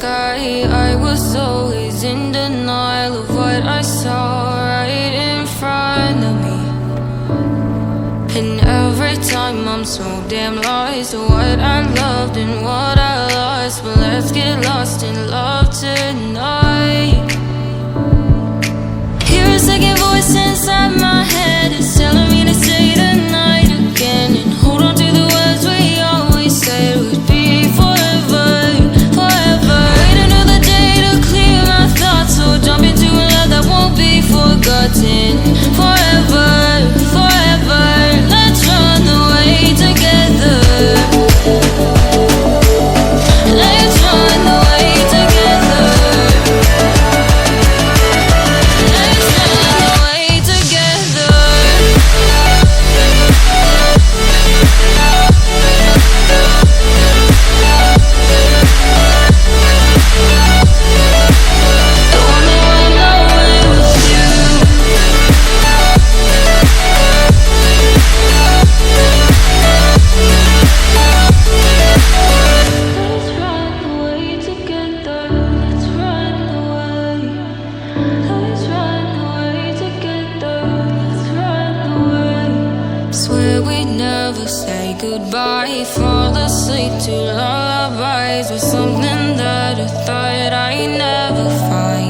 sky. I was always in denial of what I saw right in front of me. And every time I'm so damn lost to what I loved and what I lost. But let's get lost in love tonight. Hear a second voice inside my head. It's telling me to say tonight again. And hold on to the words we always said would be forever, forever. Wait another day to clear my thoughts. So jump into a love that won't be forgotten. Forever, forever. Let's run away together. Let's run away together. Let's run away together. I wanna run away with you. Let's run away together. Let's run away. Let's run away together. Let's run away. Swear we'd never say goodbye. Fall asleep to lullabies with something that I thought I'd never find.